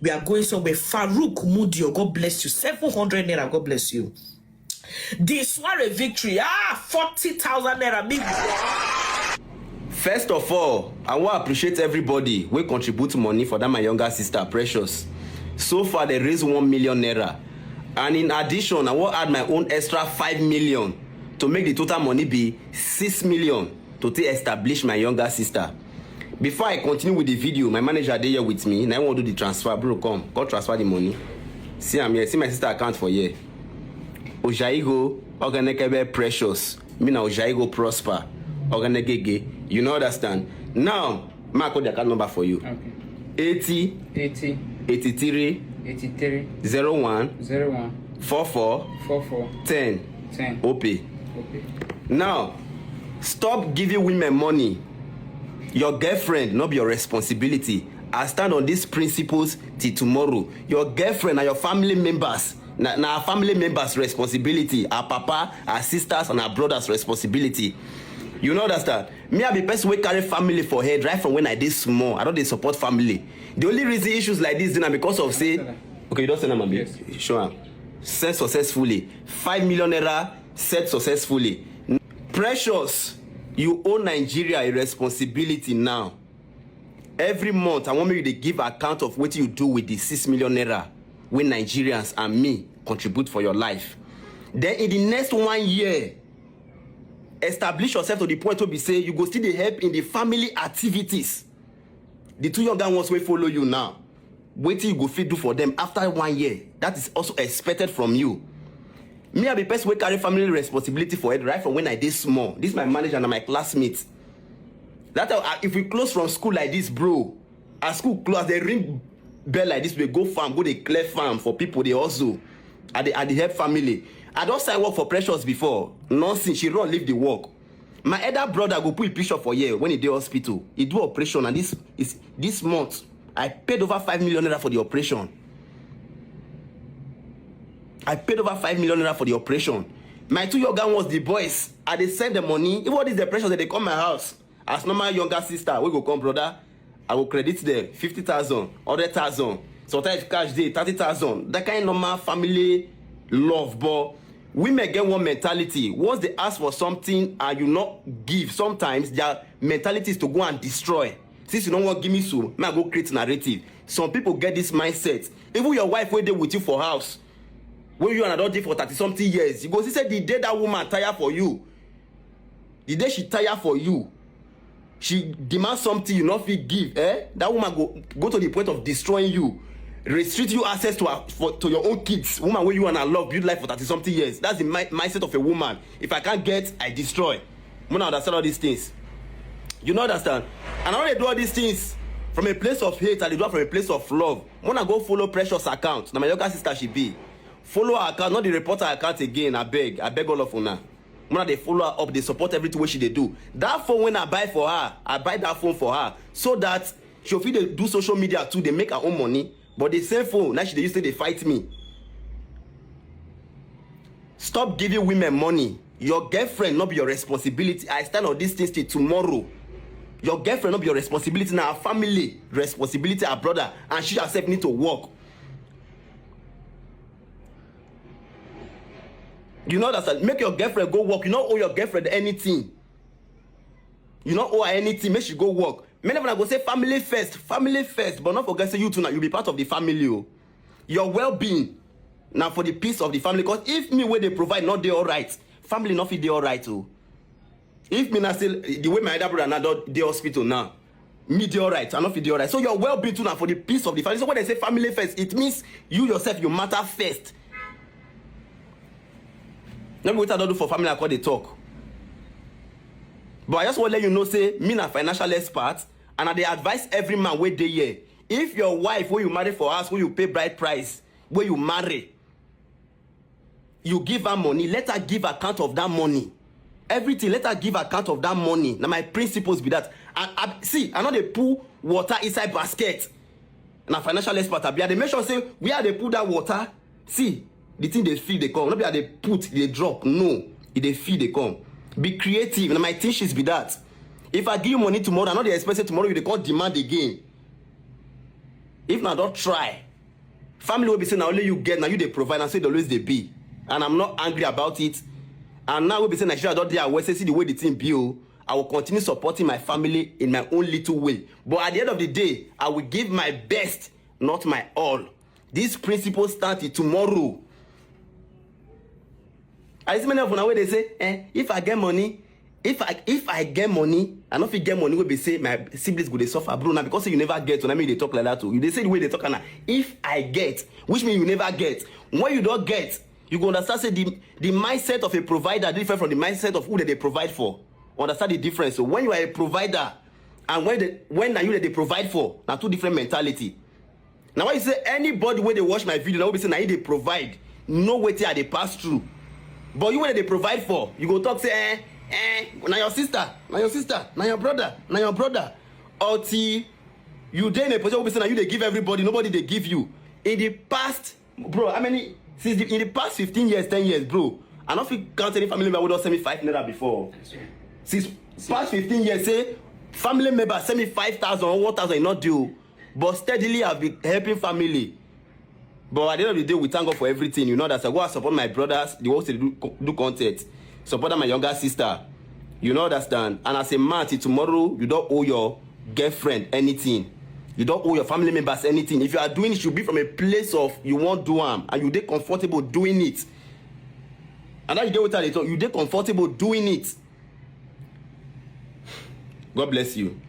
We are going somewhere. Farouk Mudio, God bless you. 700 naira, God bless you. The Soiree victory, 40,000 naira. Big. First of all, I want to appreciate everybody who contribute money for that my younger sister, Precious. So far, they raised 1 million naira. And in addition, I want to add my own extra 5 million to make the total money be 6 million to establish my younger sister. Before I continue with the video, my manager is here with me, and I want to do the transfer. Bro, come transfer the money. See, I'm here. See my sister account for here. Ojaigo, Oganekebe Precious. Me na Ojaigo Prosper. Gehgeh. You know understand? Now, Mark the account number for you. Okay. 80 83 01 44 10 OP. Now, stop giving women money. Your girlfriend not be your responsibility. I stand on these principles till tomorrow. Your girlfriend and your family members, our family members' responsibility. Our papa, our sisters, and our brothers' responsibility. You know understand? Me, I be person who carry family for head right from when I did small. I don't dey support family. The only reason issues like this are because of say, okay, you don't send them a bit. Yes. Show them. Set successfully. 5 million naira set successfully. Precious, you owe Nigeria a responsibility now. Every month, I want you to give account of what you do with the 6 million naira when Nigerians and me contribute for your life. Then in the next 1 year, establish yourself to the point to be say you go still dey help in the family activities. The two younger ones will follow you now. Wait till you go fit do for them after 1 year. That is also expected from you. Me, I be person who carry family responsibility for it right from when I did small. This is my manager and my classmates. That if we close from school like this, bro, at school close, they ring bell like this, we go farm, go they clear farm for people, they also at the help family. I don't say work for Precious before. Nonsense, she run leave the work. My elder brother go put a picture for here when he did hospital. He do operation, and this month I paid over 5 million naira for the operation. I paid over 5 million naira for the operation. My two younger ones, the boys, they send the money. If all this depression, they come my house. As normal younger sister, we go come brother. I will credit them 50,000, 100,000. Sometimes cash day 30,000. That kind of normal family love, but women get one mentality. Once they ask for something and you not give, sometimes their mentality is to go and destroy. Since you don't want to give me so, I go create narrative. Some people get this mindset. Even your wife wait there with you for house, when you and adult for 30-something years, you go see say the day that woman tire for you, the day she tire for you, she demands something you not fit give. That woman go to the point of destroying you. Restrict you access to your own kids. Woman where you and I love, build life for 30-something years. That's the mindset of a woman. If I can't get, I destroy. I understand all these things. You know understand? And I want to do all these things from a place of hate, and they do it from a place of love. When I go follow Precious account, now my younger sister she be. Follow her account, not the reporter account again. I beg all of una. When they follow her up, they support everything what she they do. That phone when I buy for her, I buy that phone for her so that she'll feel they do social media too. They make her own money. But the same phone, now they used to they fight me. Stop giving women money. Your girlfriend not be your responsibility. I stand on this thing till tomorrow. Your girlfriend not be your responsibility. Now her family responsibility, her brother, and she herself need to work. You know that make your girlfriend go work. You don't owe your girlfriend anything. You don't owe her anything. Make she go work. Many of them go say family first, but not forget say you too now you be part of the family. Oh. Your well-being now for the peace of the family. Because if me where they provide not they all right, family not feel they all right too. If me now still the way my elder brother now they hospital now, me they all right, I not feel they all right. So your well-being too now for the peace of the family. So when they say family first, it means you yourself you matter first. Let me what I don't do for family. I call they talk. But I just want to let you know, say, me na financial expert, and I dey advise every man where they here. If your wife, where you marry for us, where you pay bride price, where you marry, you give her money, let her give account of that money. Everything, let her give account of that money. Now my principles be that. See, I know they put water inside basket. Now financial expert, I be they make sure say, where they put that water, see, the thing they feel they come. Not be they put, they drop. No, if they feel they come. Be creative. And my teachings be that. If I give you money tomorrow, I know they expect tomorrow you they can't demand again. If not, don't try. Family will be saying, now only you get, now you they provide, and say they always they be. And I'm not angry about it. And now we'll be saying, I don't dare see the way the team build. I will continue supporting my family in my own little way. But at the end of the day, I will give my best, not my all. This principle starts tomorrow. I see many of them where they say, if I get money, if I get money, and if you get money, will be say my siblings go they suffer, bro. Now because you never get, when I mean they talk like that too. They say the way they talk now. If I get, which means you never get. When you don't get, you go understand say the mindset of a provider different from the mindset of who they provide for. Understand the difference. So when you are a provider and when are you they provide for, now two different mentality. Now when you say anybody when they watch my video, now be say now they provide, no way they pass through. But you when they provide for, you go talk say now your sister, now your brother. Until you then a position say now you they give everybody, nobody they give you. In the past, bro, how many in the past 15 years, 10 years, bro, I don't feel count any family member who don't send me 5 naira before. Since past 15 years, say family member send me 5,000 or 1,000, you not do. But steadily I've been helping family. But at the end of the day, we thank God for everything. You know that I go and support my brothers, the ones that do content. Support my younger sister. You know understand. And as a man, till tomorrow, you don't owe your girlfriend anything. You don't owe your family members anything. If you are doing it, it should be from a place of you won't do harm and you get comfortable doing it. And now you get with that, you get comfortable doing it. God bless you.